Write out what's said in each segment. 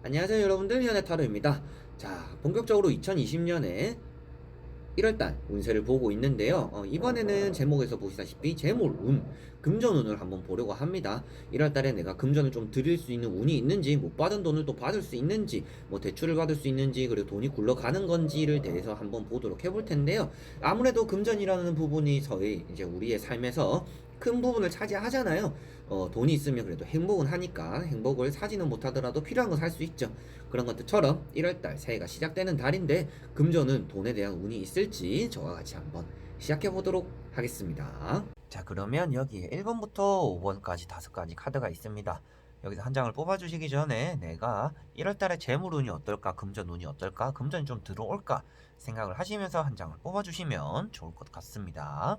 안녕하세요 여러분들, 현해타로입니다. 자, 본격적으로 2020년에 1월달 운세를 보고 있는데요. 이번에는 제목에서 보시다시피 재물운, 금전운을 한번 보려고 합니다. 1월달에 내가 금전을 좀 드릴 수 있는 운이 있는지, 못 받은 돈을 또 받을 수 있는지, 뭐 대출을 받을 수 있는지, 그리고 돈이 굴러가는 건지를 대해서 한번 보도록 해볼 텐데요. 아무래도 금전이라는 부분이 저희 이제 우리의 삶에서 큰 부분을 차지하잖아요. 돈이 있으면 그래도 행복은 하니까 행복을 사지는 못하더라도 필요한 건 살 수 있죠. 그런 것들처럼 1월달 새해가 시작되는 달인데 금전은 돈에 대한 운이 있을지 저와 같이 한번 시작해 보도록 하겠습니다. 자, 그러면 여기에 1번부터 5번까지 5가지 카드가 있습니다. 여기서 한 장을 뽑아주시기 전에 내가 1월달에 재물운이 어떨까, 금전운이 어떨까, 금전이 좀 들어올까 생각을 하시면서 한 장을 뽑아주시면 좋을 것 같습니다.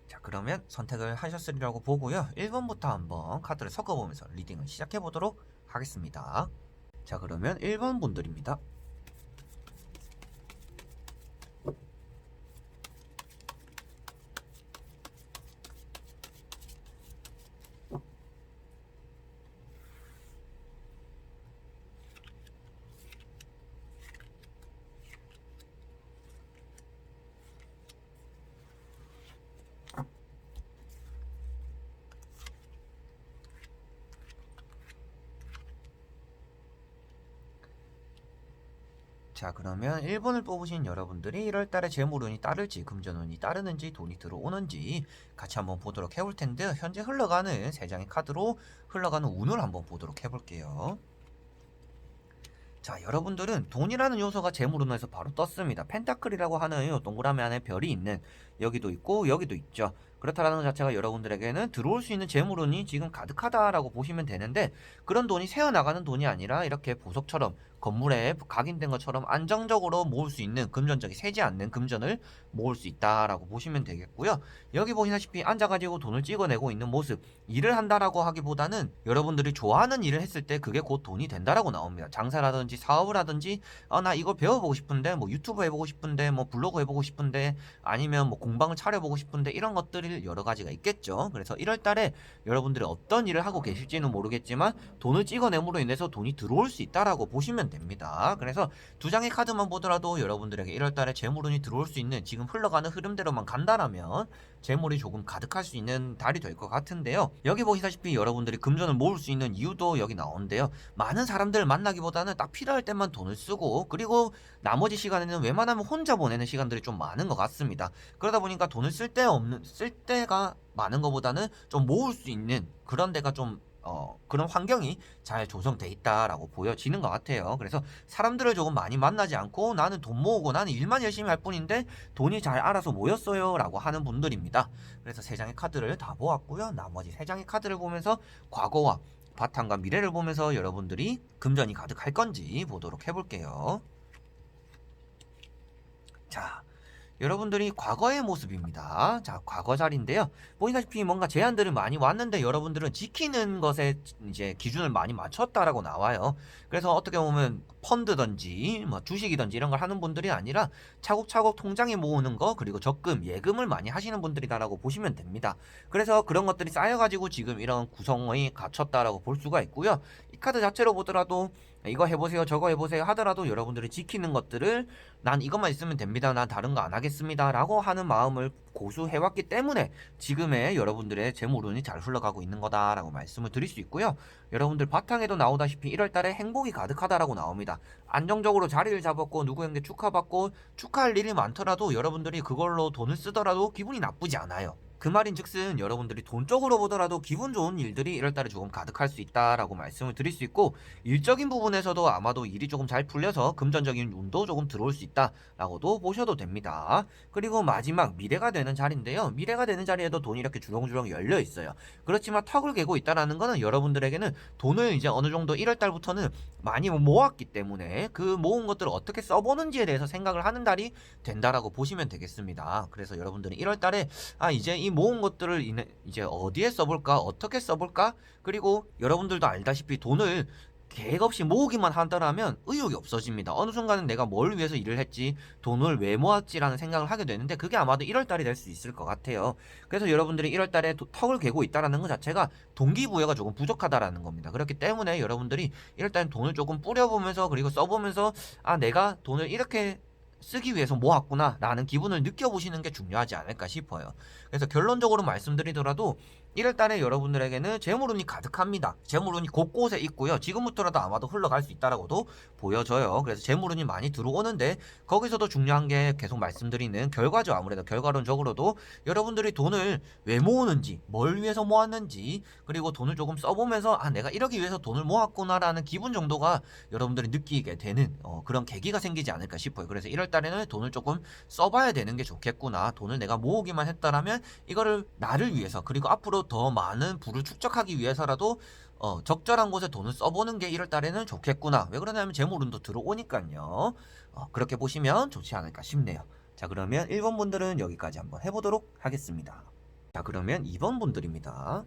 자, 그러면 선택을 하셨으리라고 보고요. 1번부터 한번 카드를 섞어보면서 리딩을 시작해 보도록 하겠습니다. 자, 그러면 1번 분들입니다. 자, 그러면 1번을 뽑으신 여러분들이 1월달에 재물운이 따를지 금전운이 따르는지 돈이 들어오는지 같이 한번 보도록 해볼 텐데, 현재 흘러가는 3장의 카드로 흘러가는 운을 한번 보도록 해볼게요. 자, 여러분들은 돈이라는 요소가 재물운에서 바로 떴습니다. 펜타클이라고 하는 요 동그라미 안에 별이 있는 여기도 있고 여기도 있죠. 그렇다라는 것 자체가 여러분들에게는 들어올 수 있는 재물운이 지금 가득하다라고 보시면 되는데, 그런 돈이 새어나가는 돈이 아니라 이렇게 보석처럼 건물에 각인된 것처럼 안정적으로 모을 수 있는, 금전적이 새지 않는 금전을 모을 수 있다라고 보시면 되겠고요. 여기 보시다시피 앉아가지고 돈을 찍어내고 있는 모습, 일을 한다라고 하기보다는 여러분들이 좋아하는 일을 했을 때 그게 곧 돈이 된다라고 나옵니다. 장사라든지 사업을 하든지, 나 이거 배워보고 싶은데, 뭐 유튜브 해보고 싶은데, 뭐 블로그 해보고 싶은데, 아니면 뭐 공방을 차려보고 싶은데, 이런 것들이 여러 가지가 있겠죠. 그래서 1월달에 여러분들이 어떤 일을 하고 계실지는 모르겠지만 돈을 찍어냄으로 인해서 돈이 들어올 수 있다라고 보시면 됩니다. 그래서 2장의 카드만 보더라도 여러분들에게 1월달에 재물운이 들어올 수 있는, 지금 흘러가는 흐름대로만 간다라면 재물이 조금 가득할 수 있는 달이 될 것 같은데요. 여기 보시다시피 여러분들이 금전을 모을 수 있는 이유도 여기 나오는데요. 많은 사람들을 만나기보다는 딱 필요할 때만 돈을 쓰고, 그리고 나머지 시간에는 웬만하면 혼자 보내는 시간들이 좀 많은 것 같습니다. 그러다 보니까 돈을 쓸 때가 많은 것보다는 좀 모을 수 있는 그런 데가 좀 그런 환경이 잘 조성돼 있다라고 보여지는 것 같아요. 그래서 사람들을 조금 많이 만나지 않고 나는 돈 모으고 나는 일만 열심히 할 뿐인데 돈이 잘 알아서 모였어요 라고 하는 분들입니다. 그래서 3장의 카드를 다 보았고요. 나머지 3장의 카드를 보면서 과거와 바탕과 미래를 보면서 여러분들이 금전이 가득할 건지 보도록 해볼게요. 자, 여러분들이 과거의 모습입니다. 자, 과거 자리인데요. 보시다시피 뭔가 제안들을 많이 왔는데 여러분들은 지키는 것에 이제 기준을 많이 맞췄다라고 나와요. 그래서 어떻게 보면 펀드든지 뭐 주식이든지 이런 걸 하는 분들이 아니라 차곡차곡 통장에 모으는 거, 그리고 적금, 예금을 많이 하시는 분들이다라고 보시면 됩니다. 그래서 그런 것들이 쌓여가지고 지금 이런 구성이 갖췄다라고 볼 수가 있고요. 이 카드 자체로 보더라도 이거 해보세요, 저거 해보세요 하더라도 여러분들이 지키는 것들을, 난 이것만 있으면 됩니다, 난 다른 거 안 하겠습니다 라고 하는 마음을 고수해왔기 때문에 지금의 여러분들의 재물운이 잘 흘러가고 있는 거다라고 말씀을 드릴 수 있고요. 여러분들 바탕에도 나오다시피 1월달에 행복이 가득하다라고 나옵니다. 안정적으로 자리를 잡았고 누구에게 축하받고 축하할 일이 많더라도 여러분들이 그걸로 돈을 쓰더라도 기분이 나쁘지 않아요. 그 말인즉슨 여러분들이 돈 쪽으로 보더라도 기분 좋은 일들이 1월달에 조금 가득할 수 있다라고 말씀을 드릴 수 있고, 일적인 부분에서도 아마도 일이 조금 잘 풀려서 금전적인 운도 조금 들어올 수 있다라고도 보셔도 됩니다. 그리고 마지막 미래가 되는 자리인데요. 미래가 되는 자리에도 돈이 이렇게 주렁주렁 열려 있어요. 그렇지만 턱을 개고 있다라는 거는 여러분들에게는 돈을 이제 어느 정도 1월달부터는 많이 모았기 때문에 그 모은 것들을 어떻게 써보는지에 대해서 생각을 하는 달이 된다라고 보시면 되겠습니다. 그래서 여러분들은 1월달에 이제 이 모은 것들을 이제 어디에 써볼까, 어떻게 써볼까, 그리고 여러분들도 알다시피 돈을 계획 없이 모으기만 하더라면 의욕이 없어집니다. 어느 순간은 내가 뭘 위해서 일을 했지, 돈을 왜 모았지라는 생각을 하게 되는데 그게 아마도 1월달이 될 수 있을 것 같아요. 그래서 여러분들이 1월달에 턱을 괴고 있다는 것 자체가 동기부여가 조금 부족하다라는 겁니다. 그렇기 때문에 여러분들이 1월달에 돈을 조금 뿌려보면서 그리고 써보면서 아 내가 돈을 이렇게 쓰기 위해서 모았구나 라는 기분을 느껴보시는 게 중요하지 않을까 싶어요. 그래서 결론적으로 말씀드리더라도 1월달에 여러분들에게는 재물운이 가득합니다. 재물운이 곳곳에 있고요. 지금부터라도 아마도 흘러갈 수 있다라고도 보여져요. 그래서 재물운이 많이 들어오는데 거기서도 중요한 게 계속 말씀드리는 결과죠. 아무래도 결과론적으로도 여러분들이 돈을 왜 모으는지, 뭘 위해서 모았는지, 그리고 돈을 조금 써보면서 아 내가 이러기 위해서 돈을 모았구나라는 기분 정도가 여러분들이 느끼게 되는 그런 계기가 생기지 않을까 싶어요. 그래서 1월달에는 돈을 조금 써봐야 되는 게 좋겠구나. 돈을 내가 모으기만 했다라면 이거를 나를 위해서 그리고 앞으로 더 많은 부를 축적하기 위해서라도 적절한 곳에 돈을 써보는 게 1월달에는 좋겠구나. 왜 그러냐면 재물운도 들어오니까요. 그렇게 보시면 좋지 않을까 싶네요. 자 그러면 1번 분들은 여기까지 한번 해보도록 하겠습니다. 자 그러면 2번 분들입니다.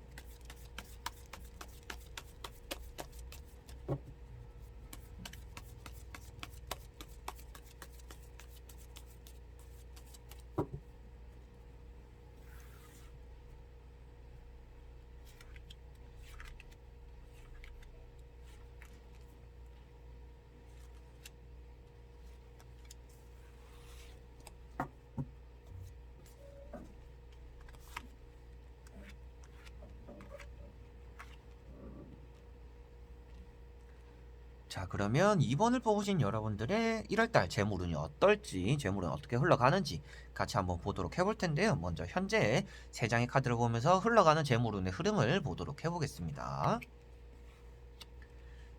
자 그러면 2번을 뽑으신 여러분들의 1월달 재물운이 어떨지, 재물은 어떻게 흘러가는지 같이 한번 보도록 해볼 텐데요. 먼저 현재 3장의 카드를 보면서 흘러가는 재물운의 흐름을 보도록 해보겠습니다.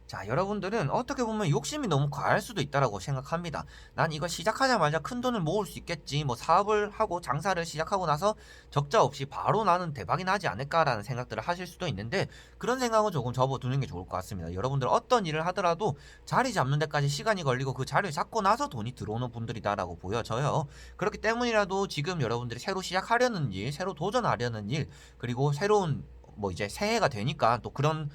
자, 여러분들은 어떻게 보면 욕심이 너무 과할 수도 있다라고 생각합니다. 난 이거 시작하자마자 큰 돈을 모을 수 있겠지. 뭐 사업을 하고 장사를 시작하고 나서 적자 없이 바로 나는 대박이 나지 않을까라는 생각들을 하실 수도 있는데 그런 생각은 조금 접어두는 게 좋을 것 같습니다. 여러분들 어떤 일을 하더라도 자리 잡는 데까지 시간이 걸리고 그 자리를 잡고 나서 돈이 들어오는 분들이다라고 보여져요. 그렇기 때문이라도 지금 여러분들이 새로 시작하려는 일, 새로 도전하려는 일, 그리고 새로운 뭐 이제 새해가 되니까 또 그런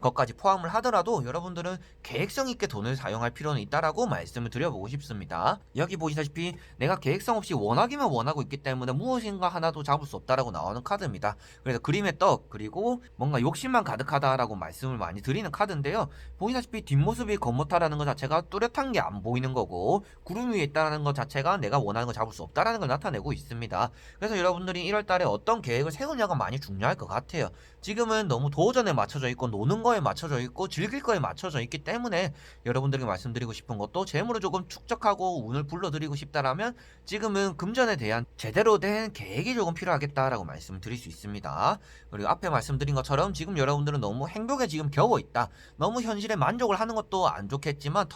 것까지 포함을 하더라도 여러분들은 계획성 있게 돈을 사용할 필요는 있다라고 말씀을 드려보고 싶습니다. 여기 보시다시피 내가 계획성 없이 원하기만 원하고 있기 때문에 무엇인가 하나도 잡을 수 없다라고 나오는 카드입니다. 그래서 그림의 떡 그리고 뭔가 욕심만 가득하다라고 말씀을 많이 드리는 카드인데요. 보시다시피 뒷모습이 겉모타라는 것 자체가 뚜렷한 게 안 보이는 거고 구름 위에 있다는 것 자체가 내가 원하는 걸 잡을 수 없다라는 걸 나타내고 있습니다. 그래서 여러분들이 1월달에 어떤 계획을 세우냐가 많이 중요할 것 같아요. 지금은 너무 도전에 맞춰져 있고 노는 거에 맞춰져 있고 즐길 거에 맞춰져 있기 때문에 여러분들에게 말씀드리고 싶은 것도 재물을 조금 축적하고 운을 불러드리고 싶다라면 지금은 금전에 대한 제대로 된 계획이 조금 필요하겠다라고 말씀을 드릴 수 있습니다. 그리고 앞에 말씀드린 것처럼 지금 여러분들은 너무 행복에 지금 겨워 있다. 너무 현실에 만족을 하는 것도 안 좋겠지만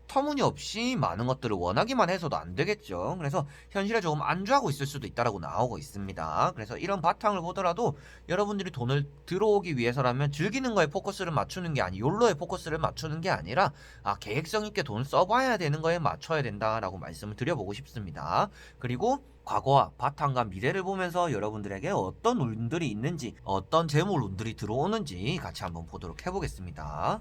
터무니없이 많은 것들을 원하기만 해서도 안 되겠죠. 그래서 현실에 조금 안주하고 있을 수도 있다라고 나오고 있습니다. 그래서 이런 바탕을 보더라도 여러분들이 돈을 들어오기 위해서라면 즐기는 거에 포커스를 맞추는 게 아니 욜로에 포커스를 맞추는 게 아니라 계획성 있게 돈을 써봐야 되는 거에 맞춰야 된다라고 말씀을 드려보고 싶습니다. 그리고 과거와 바탕과 미래를 보면서 여러분들에게 어떤 운들이 있는지 어떤 재물 운들이 들어오는지 같이 한번 보도록 해보겠습니다.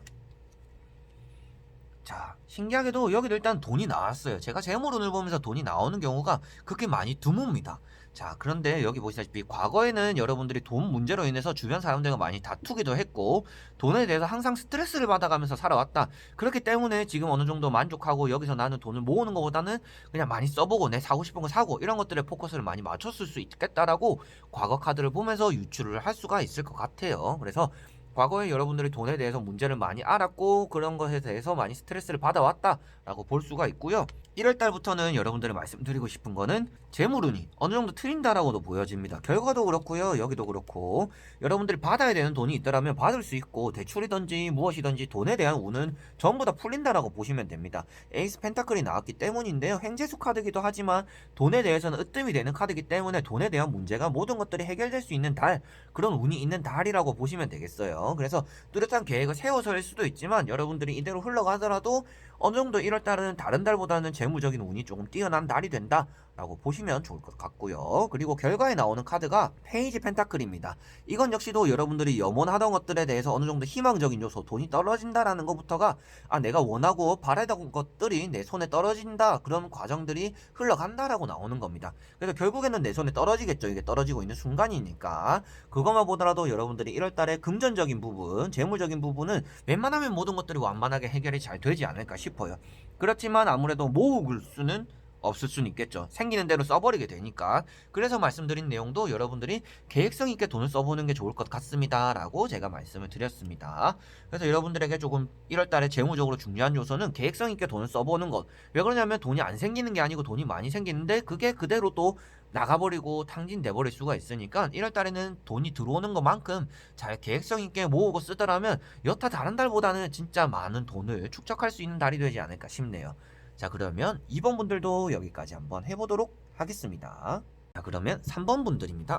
자, 신기하게도 여기도 일단 돈이 나왔어요. 제가 재물운을 보면서 돈이 나오는 경우가 그렇게 많이 드뭅니다. 자, 그런데 여기 보시다시피 과거에는 여러분들이 돈 문제로 인해서 주변 사람들과 많이 다투기도 했고 돈에 대해서 항상 스트레스를 받아가면서 살아왔다. 그렇기 때문에 지금 어느 정도 만족하고 여기서 나는 돈을 모으는 것보다는 그냥 많이 써보고 내 사고 싶은 거 사고 이런 것들에 포커스를 많이 맞췄을 수 있겠다라고 과거 카드를 보면서 유추를 할 수가 있을 것 같아요. 그래서 과거에 여러분들이 돈에 대해서 문제를 많이 알았고 그런 것에 대해서 많이 스트레스를 받아왔다라고 볼 수가 있고요. 1월달부터는 여러분들이 말씀드리고 싶은 거는 재물운이 어느 정도 트인다라고도 보여집니다. 결과도 그렇고요. 여기도 그렇고 여러분들이 받아야 되는 돈이 있더라면 받을 수 있고 대출이든지 무엇이든지 돈에 대한 운은 전부 다 풀린다라고 보시면 됩니다. 에이스 펜타클이 나왔기 때문인데요. 횡재수 카드기도 하지만 돈에 대해서는 으뜸이 되는 카드이기 때문에 돈에 대한 문제가 모든 것들이 해결될 수 있는 달 그런 운이 있는 달이라고 보시면 되겠어요. 그래서 뚜렷한 계획을 세워서일 수도 있지만 여러분들이 이대로 흘러가더라도 어느 정도 1월 달은 다른 달보다는 재무적인 운이 조금 뛰어난 달이 된다 라고 보시면 좋을 것 같고요. 그리고 결과에 나오는 카드가 페이지 펜타클입니다. 이건 역시도 여러분들이 염원하던 것들에 대해서 어느 정도 희망적인 요소, 돈이 떨어진다라는 것부터가 내가 원하고 바라던 것들이 내 손에 떨어진다, 그런 과정들이 흘러간다라고 나오는 겁니다. 그래서 결국에는 내 손에 떨어지겠죠. 이게 떨어지고 있는 순간이니까. 그것만 보더라도 여러분들이 1월달에 금전적인 부분, 재물적인 부분은 웬만하면 모든 것들이 완만하게 해결이 잘 되지 않을까 싶어요. 그렇지만 아무래도 모을 수는 없을 수는 있겠죠. 생기는 대로 써버리게 되니까. 그래서 말씀드린 내용도 여러분들이 계획성 있게 돈을 써보는 게 좋을 것 같습니다 라고 제가 말씀을 드렸습니다. 그래서 여러분들에게 조금 1월달에 재무적으로 중요한 요소는 계획성 있게 돈을 써보는 것. 왜 그러냐면 돈이 안 생기는 게 아니고 돈이 많이 생기는데 그게 그대로 또 나가버리고 탕진돼버릴 수가 있으니까 1월달에는 돈이 들어오는 것만큼 잘 계획성 있게 모으고 쓰더라면 여타 다른 달보다는 진짜 많은 돈을 축적할 수 있는 달이 되지 않을까 싶네요. 자, 그러면 2번 분들도 여기까지 한번 해보도록 하겠습니다. 자, 그러면 3번 분들입니다.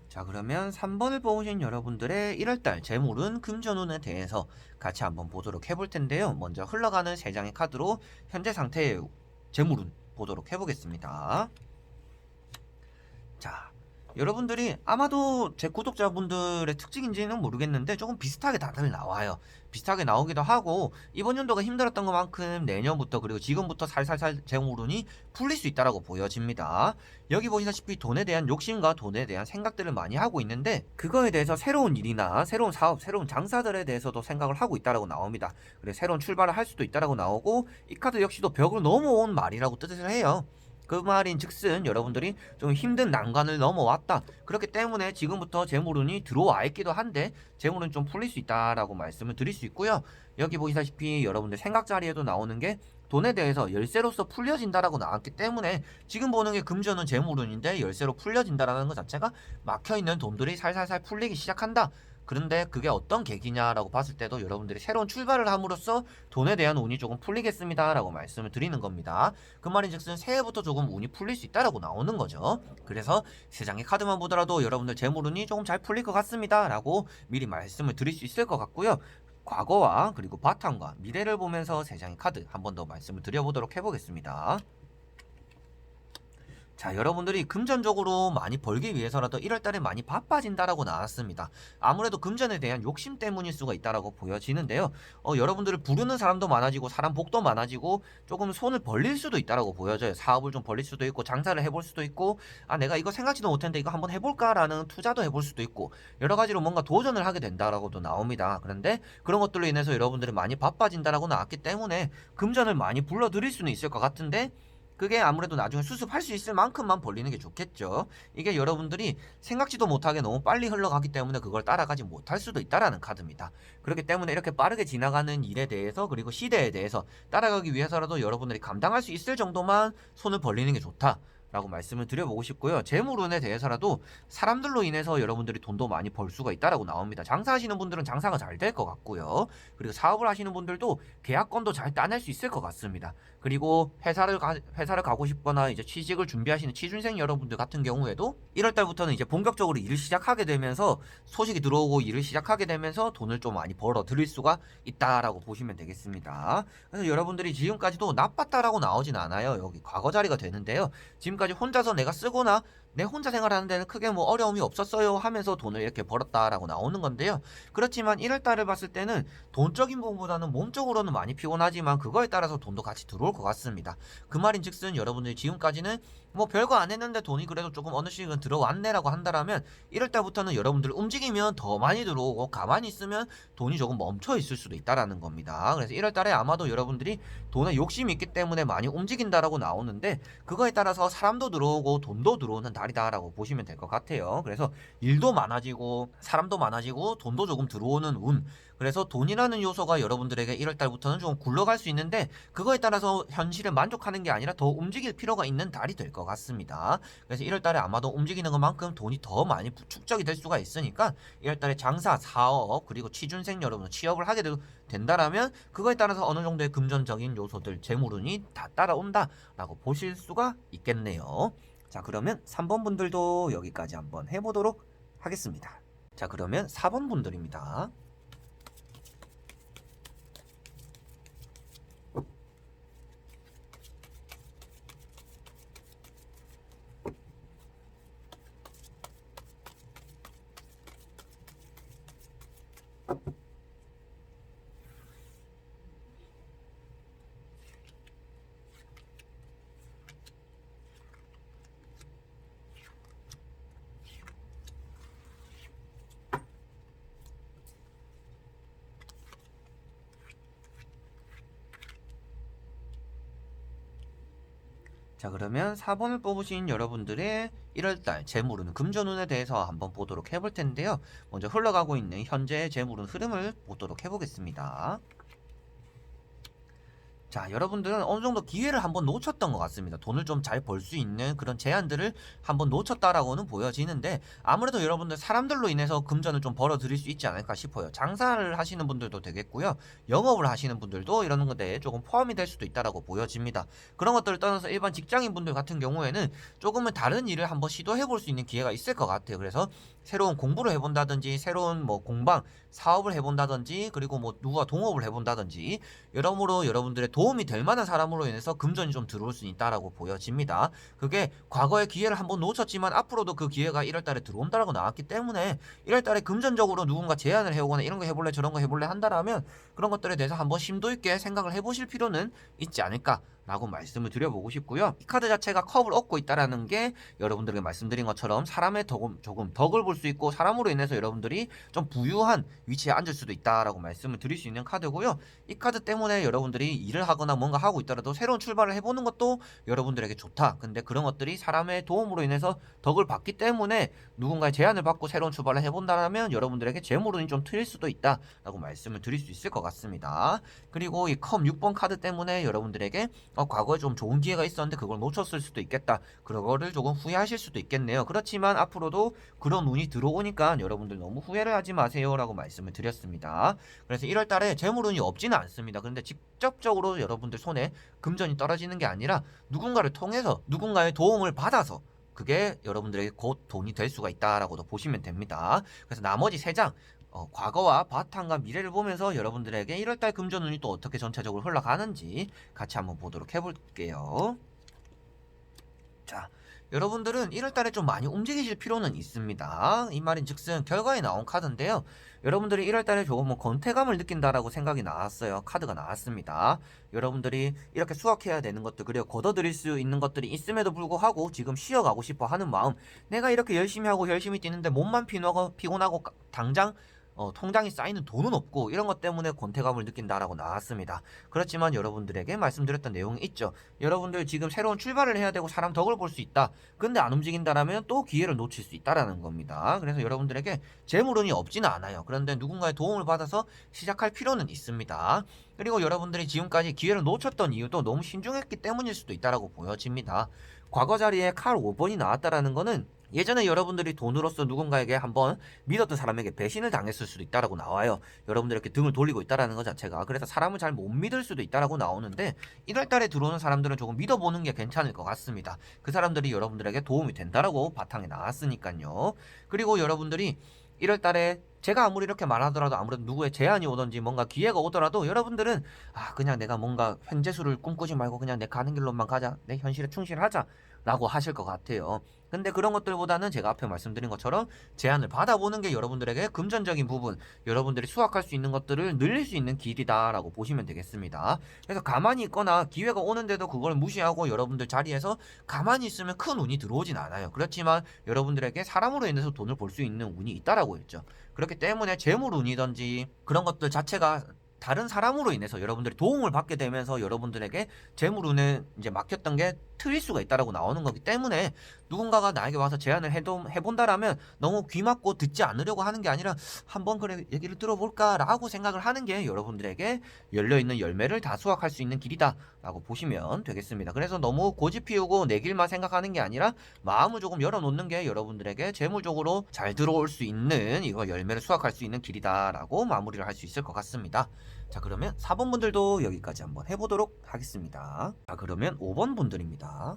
자, 그러면 3번을 뽑으신 여러분들의 1월달 재물운 금전운에 대해서 같이 한번 보도록 해볼 텐데요. 먼저 흘러가는 3장의 카드로 현재 상태의 재물운 보도록 해보겠습니다. 자, 여러분들이 아마도 제 구독자분들의 특징인지는 모르겠는데 조금 비슷하게 다들 나와요. 비슷하게 나오기도 하고 이번 연도가 힘들었던 것만큼 내년부터 그리고 지금부터 살살살 재물운이 풀릴 수 있다라고 보여집니다. 여기 보시다시피 돈에 대한 욕심과 돈에 대한 생각들을 많이 하고 있는데 그거에 대해서 새로운 일이나 새로운 사업, 새로운 장사들에 대해서도 생각을 하고 있다라고 나옵니다. 그래서 새로운 출발을 할 수도 있다라고 나오고 이 카드 역시도 벽을 넘어온 말이라고 뜻을 해요. 그 말인 즉슨 여러분들이 좀 힘든 난관을 넘어왔다. 그렇기 때문에 지금부터 재물운이 들어와 있기도 한데 재물은 좀 풀릴 수 있다라고 말씀을 드릴 수 있고요. 여기 보시다시피 여러분들 생각 자리에도 나오는 게 돈에 대해서 열쇠로서 풀려진다라고 나왔기 때문에 지금 보는 게 금전은 재물운인데 열쇠로 풀려진다라는 것 자체가 막혀있는 돈들이 살살살 풀리기 시작한다. 그런데 그게 어떤 계기냐라고 봤을 때도 여러분들이 새로운 출발을 함으로써 돈에 대한 운이 조금 풀리겠습니다 라고 말씀을 드리는 겁니다. 그 말인즉슨 새해부터 조금 운이 풀릴 수 있다라고 나오는 거죠. 그래서 세 장의 카드만 보더라도 여러분들 재물운이 조금 잘 풀릴 것 같습니다 라고 미리 말씀을 드릴 수 있을 것 같고요. 과거와 그리고 바탕과 미래를 보면서 세 장의 카드 한 번 더 말씀을 드려보도록 해보겠습니다. 자, 여러분들이 금전적으로 많이 벌기 위해서라도 1월달에 많이 바빠진다라고 나왔습니다. 아무래도 금전에 대한 욕심 때문일 수가 있다라고 보여지는데요. 여러분들을 부르는 사람도 많아지고 사람 복도 많아지고 조금 손을 벌릴 수도 있다라고 보여져요. 사업을 좀 벌릴 수도 있고 장사를 해볼 수도 있고 내가 이거 생각지도 못했는데 이거 한번 해볼까라는 투자도 해볼 수도 있고 여러 가지로 뭔가 도전을 하게 된다라고도 나옵니다. 그런데 그런 것들로 인해서 여러분들이 많이 바빠진다라고 나왔기 때문에 금전을 많이 불러들일 수는 있을 것 같은데 그게 아무래도 나중에 수습할 수 있을 만큼만 벌리는 게 좋겠죠. 이게 여러분들이 생각지도 못하게 너무 빨리 흘러가기 때문에 그걸 따라가지 못할 수도 있다라는 카드입니다. 그렇기 때문에 이렇게 빠르게 지나가는 일에 대해서 그리고 시대에 대해서 따라가기 위해서라도 여러분들이 감당할 수 있을 정도만 손을 벌리는 게 좋다. 라고 말씀을 드려보고 싶고요. 재물운에 대해서라도 사람들로 인해서 여러분들이 돈도 많이 벌 수가 있다라고 나옵니다. 장사하시는 분들은 장사가 잘 될 것 같고요. 그리고 사업을 하시는 분들도 계약건도 잘 따낼 수 있을 것 같습니다. 그리고 회사를 가고 싶거나 이제 취직을 준비하시는 취준생 여러분들 같은 경우에도 1월 달부터는 이제 본격적으로 일을 시작하게 되면서 소식이 들어오고 일을 시작하게 되면서 돈을 좀 많이 벌어 들일 수가 있다라고 보시면 되겠습니다. 그래서 여러분들이 지금까지도 나빴다라고 나오진 않아요. 여기 과거 자리가 되는데요. 지금까지 혼자서 내가 쓰거나 내 혼자 생활하는 데는 크게 뭐 어려움이 없었어요 하면서 돈을 이렇게 벌었다라고 나오는 건데요. 그렇지만 1월달을 봤을 때는 돈적인 부분보다는 몸적으로는 많이 피곤하지만 그거에 따라서 돈도 같이 들어올 것 같습니다. 그 말인즉슨 여러분들이 지금까지는 뭐 별거 안 했는데 돈이 그래도 조금 어느씩은 들어왔네라고 한다라면 1월달부터는 여러분들 움직이면 더 많이 들어오고 가만히 있으면 돈이 조금 멈춰 있을 수도 있다라는 겁니다. 그래서 1월달에 아마도 여러분들이 돈에 욕심이 있기 때문에 많이 움직인다라고 나오는데 그거에 따라서 사람도 들어오고 돈도 들어오는 달이다라고 보시면 될 것 같아요. 그래서 일도 많아지고 사람도 많아지고 돈도 조금 들어오는 운, 그래서 돈이라는 요소가 여러분들에게 1월달부터는 좀 굴러갈 수 있는데 그거에 따라서 현실에 만족하는 게 아니라 더 움직일 필요가 있는 달이 될 것 같습니다. 그래서 1월달에 아마도 움직이는 것만큼 돈이 더 많이 축적이 될 수가 있으니까 1월달에 장사, 사업 그리고 취준생 여러분 취업을 하게 된다라면 그거에 따라서 어느 정도의 금전적인 요소들 재물운이 다 따라온다라고 보실 수가 있겠네요. 자, 그러면 3번 분들도 여기까지 한번 해보도록 하겠습니다. 자, 그러면 4번 분들입니다. 자, 그러면 4번을 뽑으신 여러분들의 1월달 재물운 금전운에 대해서 한번 보도록 해볼 텐데요. 먼저 흘러가고 있는 현재의 재물운 흐름을 보도록 해보겠습니다. 자, 여러분들은 어느 정도 기회를 한번 놓쳤던 것 같습니다. 돈을 좀 잘 벌 수 있는 그런 제안들을 한번 놓쳤다라고는 보여지는데 아무래도 여러분들 사람들로 인해서 금전을 좀 벌어들일 수 있지 않을까 싶어요. 장사를 하시는 분들도 되겠고요. 영업을 하시는 분들도 이런 것에 조금 포함이 될 수도 있다라고 보여집니다. 그런 것들을 떠나서 일반 직장인 분들 같은 경우에는 조금은 다른 일을 한번 시도해 볼 수 있는 기회가 있을 것 같아요. 그래서 새로운 공부를 해본다든지 새로운 뭐 공방, 사업을 해본다든지 그리고 뭐 누구와 동업을 해본다든지 여러모로 여러분들의 도움이 될 만한 사람으로 인해서 금전이 좀 들어올 수 있다라고 보여집니다. 그게 과거의 기회를 한번 놓쳤지만 앞으로도 그 기회가 1월달에 들어온다라고 나왔기 때문에 1월달에 금전적으로 누군가 제안을 해오거나 이런 거 해볼래 저런 거 해볼래 한다라면 그런 것들에 대해서 한번 심도 있게 생각을 해보실 필요는 있지 않을까 라고 말씀을 드려보고 싶고요. 이 카드 자체가 컵을 얻고 있다라는 게 여러분들에게 말씀드린 것처럼 사람의 조금 덕을 볼 수 있고 사람으로 인해서 여러분들이 좀 부유한 위치에 앉을 수도 있다라고 말씀을 드릴 수 있는 카드고요. 이 카드 때문에 여러분들이 일을 하거나 뭔가 하고 있더라도 새로운 출발을 해보는 것도 여러분들에게 좋다. 근데 그런 것들이 사람의 도움으로 인해서 덕을 받기 때문에 누군가의 제안을 받고 새로운 출발을 해본다면 여러분들에게 재물운이 좀 트일 수도 있다라고 말씀을 드릴 수 있을 것 같습니다. 그리고 이 컵 6번 카드 때문에 여러분들에게 과거에 좀 좋은 기회가 있었는데 그걸 놓쳤을 수도 있겠다. 그거를 조금 후회하실 수도 있겠네요. 그렇지만 앞으로도 그런 운이 들어오니까 여러분들 너무 후회를 하지 마세요라고 말씀을 드렸습니다. 그래서 1월 달에 재물운이 없지는 않습니다. 그런데 직접적으로 여러분들 손에 금전이 떨어지는 게 아니라 누군가를 통해서 누군가의 도움을 받아서 그게 여러분들에게 곧 돈이 될 수가 있다라고도 보시면 됩니다. 그래서 나머지 3장 과거와 바탕과 미래를 보면서 여러분들에게 1월달 금전운이 또 어떻게 전체적으로 흘러가는지 같이 한번 보도록 해볼게요. 자, 여러분들은 1월달에 좀 많이 움직이실 필요는 있습니다. 이 말인 즉슨 결과에 나온 카드인데요. 여러분들이 1월달에 조금 뭐 권태감을 느낀다라고 생각이 나왔어요. 카드가 나왔습니다. 여러분들이 이렇게 수확해야 되는 것들 그리고 걷어들일 수 있는 것들이 있음에도 불구하고 지금 쉬어가고 싶어 하는 마음, 내가 이렇게 열심히 하고 열심히 뛰는데 몸만 피곤하고 당장 통장에 쌓이는 돈은 없고 이런 것 때문에 권태감을 느낀다라고 나왔습니다. 그렇지만 여러분들에게 말씀드렸던 내용이 있죠. 여러분들 지금 새로운 출발을 해야 되고 사람 덕을 볼 수 있다. 근데 안 움직인다라면 또 기회를 놓칠 수 있다라는 겁니다. 그래서 여러분들에게 재물운이 없지는 않아요. 그런데 누군가의 도움을 받아서 시작할 필요는 있습니다. 그리고 여러분들이 지금까지 기회를 놓쳤던 이유도 너무 신중했기 때문일 수도 있다라고 보여집니다. 과거 자리에 칼 5번이 나왔다라는 거는 예전에 여러분들이 돈으로서 누군가에게 한번 믿었던 사람에게 배신을 당했을 수도 있다라고 나와요. 여러분들 이렇게 등을 돌리고 있다라는 것 자체가. 그래서 사람을 잘 못 믿을 수도 있다라고 나오는데 1월달에 들어오는 사람들은 조금 믿어보는 게 괜찮을 것 같습니다. 그 사람들이 여러분들에게 도움이 된다라고 바탕에 나왔으니까요. 그리고 여러분들이 1월달에 제가 아무리 이렇게 말하더라도 아무래도 누구의 제안이 오든지 뭔가 기회가 오더라도 여러분들은 그냥 내가 뭔가 횡재수를 꿈꾸지 말고 그냥 내 가는 길로만 가자, 내 현실에 충실하자 라고 하실 것 같아요. 근데 그런 것들보다는 제가 앞에 말씀드린 것처럼 제안을 받아보는 게 여러분들에게 금전적인 부분, 여러분들이 수확할 수 있는 것들을 늘릴 수 있는 길이다 라고 보시면 되겠습니다. 그래서 가만히 있거나 기회가 오는데도 그걸 무시하고 여러분들 자리에서 가만히 있으면 큰 운이 들어오진 않아요. 그렇지만 여러분들에게 사람으로 인해서 돈을 벌 수 있는 운이 있다라고 했죠. 그렇기 때문에 재물운이든지 그런 것들 자체가 다른 사람으로 인해서 여러분들이 도움을 받게 되면서 여러분들에게 재물운에 이제 막혔던 게 틀릴 수가 있다라고 나오는 거기 때문에 누군가가 나에게 와서 제안을 해본다라면 너무 귀 막고 듣지 않으려고 하는 게 아니라 한번 그래 얘기를 들어볼까라고 생각을 하는 게 여러분들에게 열려있는 열매를 다 수확할 수 있는 길이다라고 보시면 되겠습니다. 그래서 너무 고집 피우고 내 길만 생각하는 게 아니라 마음을 조금 열어놓는 게 여러분들에게 재물적으로 잘 들어올 수 있는 이거 열매를 수확할 수 있는 길이다라고 마무리를 할 수 있을 것 같습니다. 자, 그러면 4번 분들도 여기까지 한번 해보도록 하겠습니다. 자, 그러면 5번 분들입니다.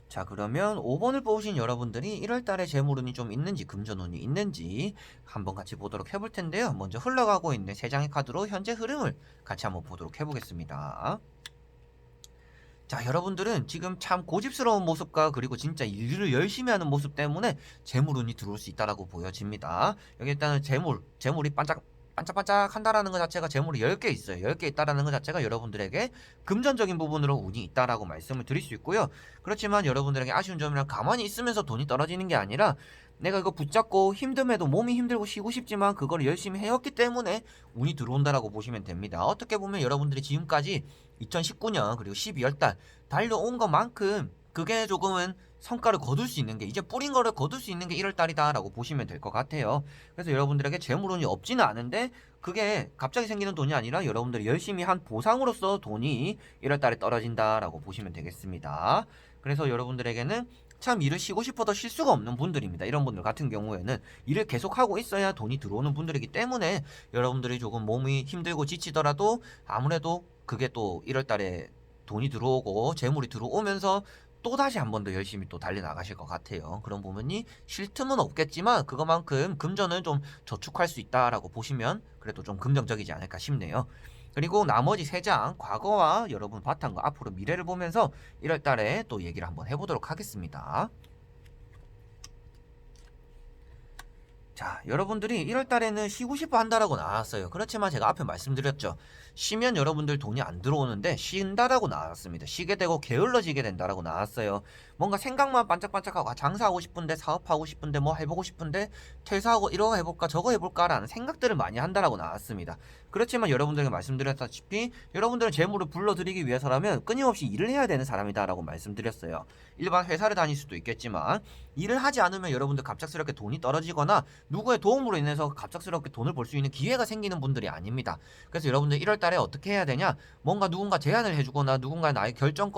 자, 그러면 5번을 뽑으신 여러분들이 1월달에 재물운이 좀 있는지 금전운이 있는지 한번 같이 보도록 해볼 텐데요. 먼저 흘러가고 있는 3장의 카드로 현재 흐름을 같이 한번 보도록 해보겠습니다. 자, 여러분들은 지금 참 고집스러운 모습과 그리고 진짜 일을 열심히 하는 모습 때문에 재물운이 들어올 수 있다라고 보여집니다. 여기 일단은 재물이 반짝반짝 한다라는 것 자체가 재물이 10개 있어요. 10개 있다라는 것 자체가 여러분들에게 금전적인 부분으로 운이 있다라고 말씀을 드릴 수 있고요. 그렇지만 여러분들에게 아쉬운 점이란 가만히 있으면서 돈이 떨어지는 게 아니라 내가 이거 붙잡고 힘듦에도 몸이 힘들고 쉬고 싶지만 그걸 열심히 해왔기 때문에 운이 들어온다라고 보시면 됩니다. 어떻게 보면 여러분들이 지금까지 2019년 그리고 12월달 달려온 것만큼 그게 조금은 성과를 거둘 수 있는 게 이제 뿌린 거를 거둘 수 있는 게 1월달이다 라고 보시면 될 것 같아요. 그래서 여러분들에게 재물운이 없지는 않은데 그게 갑자기 생기는 돈이 아니라 여러분들이 열심히 한 보상으로서 돈이 1월달에 떨어진다 라고 보시면 되겠습니다. 그래서 여러분들에게는 참 일을 쉬고 싶어도 쉴 수가 없는 분들입니다. 이런 분들 같은 경우에는 일을 계속하고 있어야 돈이 들어오는 분들이기 때문에 여러분들이 조금 몸이 힘들고 지치더라도 아무래도 그게 또 1월달에 돈이 들어오고 재물이 들어오면서 또다시 한 번 더 열심히 또 달려나가실 것 같아요. 그런 부분이 쉴 틈은 없겠지만 그것만큼 금전을 좀 저축할 수 있다라고 보시면 그래도 좀 긍정적이지 않을까 싶네요. 그리고 나머지 3장 과거와 여러분 바탕과 앞으로 미래를 보면서 1월달에 또 얘기를 한번 해보도록 하겠습니다. 자, 여러분들이 1월달에는 쉬고 싶어 한다라고 나왔어요. 그렇지만 제가 앞에 말씀드렸죠. 쉬면 여러분들 돈이 안 들어오는데 쉰다라고 나왔습니다. 쉬게 되고 게을러지게 된다라고 나왔어요. 뭔가 생각만 반짝반짝하고 장사하고 싶은데 사업하고 싶은데 뭐 해보고 싶은데 퇴사하고 이러고 해볼까 저거 해볼까라는 생각들을 많이 한다라고 나왔습니다. 그렇지만 여러분들에게 말씀드렸다시피 여러분들은 재물을 불러들이기 위해서라면 끊임없이 일을 해야 되는 사람이다라고 말씀드렸어요. 일반 회사를 다닐 수도 있겠지만 일을 하지 않으면 여러분들 갑작스럽게 돈이 떨어지거나 누구의 도움으로 인해서 갑작스럽게 돈을 벌 수 있는 기회가 생기는 분들이 아닙니다. 그래서 여러분들 1월달에 어떻게 해야 되냐? 뭔가 누군가 제안을 해주거나 누군가 나의 결정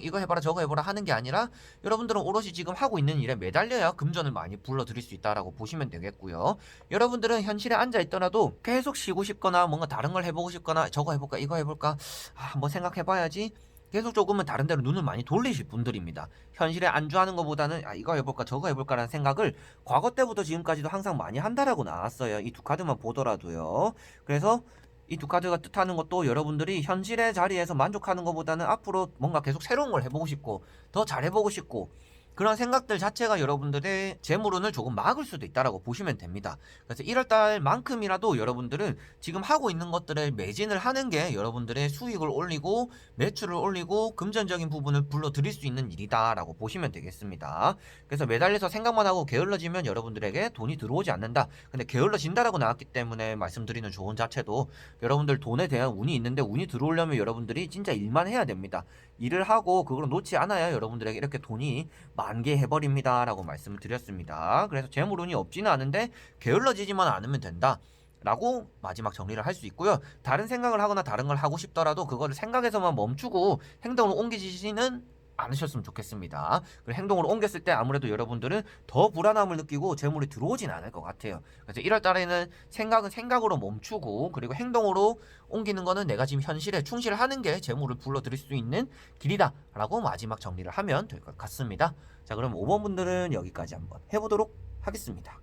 이거 해봐라 저거 해봐라 하는 게 아니라 여러분들은 오롯이 지금 하고 있는 일에 매달려야 금전을 많이 불러들일 수 있다라고 보시면 되겠고요. 여러분들은 현실에 앉아 있더라도 계속 쉬고 싶거나 뭔가 다른 걸 해보고 싶거나 저거 해볼까 이거 해볼까 한번 생각해봐야지. 계속 조금은 다른 데로 눈을 많이 돌리실 분들입니다. 현실에 안주하는 것보다는 이거 해볼까 저거 해볼까라는 생각을 과거 때부터 지금까지도 항상 많이 한다라고 나왔어요. 이 두 카드만 보더라도요. 그래서 이 두 카드가 뜻하는 것도 여러분들이 현실의 자리에서 만족하는 것보다는 앞으로 뭔가 계속 새로운 걸 해보고 싶고 더 잘해보고 싶고 그런 생각들 자체가 여러분들의 재물운을 조금 막을 수도 있다라고 보시면 됩니다. 그래서 1월달만큼이라도 여러분들은 지금 하고 있는 것들을 매진을 하는 게 여러분들의 수익을 올리고 매출을 올리고 금전적인 부분을 불러들일 수 있는 일이다라고 보시면 되겠습니다. 그래서 매달려서 생각만 하고 게을러지면 여러분들에게 돈이 들어오지 않는다. 근데 게을러진다라고 나왔기 때문에 말씀드리는 조언 자체도 여러분들 돈에 대한 운이 있는데 운이 들어오려면 여러분들이 진짜 일만 해야 됩니다. 일을 하고 그걸 놓지 않아야 여러분들에게 이렇게 돈이 만개해버립니다 라고 말씀을 드렸습니다. 그래서 재물운이 없지는 않은데 게을러지지만 않으면 된다 라고 마지막 정리를 할 수 있고요. 다른 생각을 하거나 다른 걸 하고 싶더라도 그거를 생각에서만 멈추고 행동으로 옮기지는 않으셨으면 좋겠습니다. 그리고 행동으로 옮겼을 때 아무래도 여러분들은 더 불안함을 느끼고 재물이 들어오진 않을 것 같아요. 그래서 1월 달에는 생각은 생각으로 멈추고 그리고 행동으로 옮기는 거는 내가 지금 현실에 충실하는 게 재물을 불러들일 수 있는 길이다 라고 마지막 정리를 하면 될 것 같습니다. 자, 그럼 5번 분들은 여기까지 한번 해보도록 하겠습니다.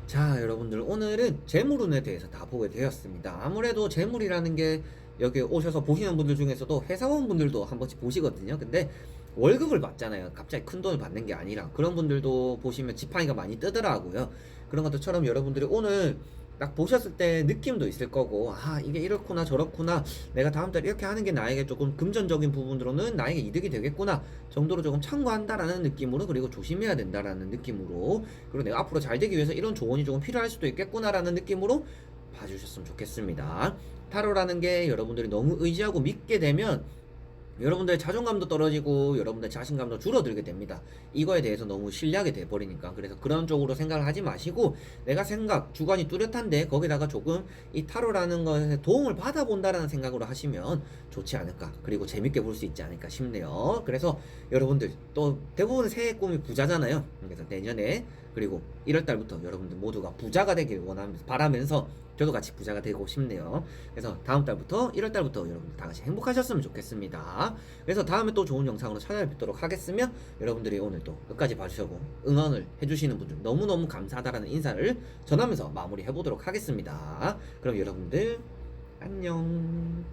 자, 여러분들 오늘은 재물운에 대해서 다 보게 되었습니다. 아무래도 재물이라는 게 여기 오셔서 보시는 분들 중에서도 회사원분들도 한 번씩 보시거든요. 근데 월급을 받잖아요. 갑자기 큰 돈을 받는 게 아니라 그런 분들도 보시면 지팡이가 많이 뜨더라고요. 그런 것들처럼 여러분들이 오늘 딱 보셨을 때 느낌도 있을 거고, 아 이게 이렇구나 저렇구나, 내가 다음 달에 이렇게 하는 게 나에게 조금 금전적인 부분으로는 나에게 이득이 되겠구나 정도로 조금 참고한다라는 느낌으로, 그리고 조심해야 된다라는 느낌으로, 그리고 내가 앞으로 잘 되기 위해서 이런 조언이 조금 필요할 수도 있겠구나라는 느낌으로 봐주셨으면 좋겠습니다. 타로라는 게 여러분들이 너무 의지하고 믿게 되면 여러분들의 자존감도 떨어지고 여러분들의 자신감도 줄어들게 됩니다. 이거에 대해서 너무 신뢰하게 돼버리니까. 그래서 그런 쪽으로 생각을 하지 마시고, 내가 생각 주관이 뚜렷한데 거기다가 조금 이 타로라는 것에 도움을 받아본다라는 생각으로 하시면 좋지 않을까, 그리고 재밌게 볼 수 있지 않을까 싶네요. 그래서 여러분들 또 대부분 새해 꿈이 부자잖아요. 그래서 내년에 그리고 1월달부터 여러분들 모두가 부자가 되길 원하면서, 바라면서 저도 같이 부자가 되고 싶네요. 그래서 다음 달부터 1월 달부터 여러분들 다 같이 행복하셨으면 좋겠습니다. 그래서 다음에 또 좋은 영상으로 찾아뵙도록 하겠으며, 여러분들이 오늘 또 끝까지 봐주시고 응원을 해주시는 분들 너무너무 감사하다라는 인사를 전하면서 마무리해 보도록 하겠습니다. 그럼 여러분들 안녕.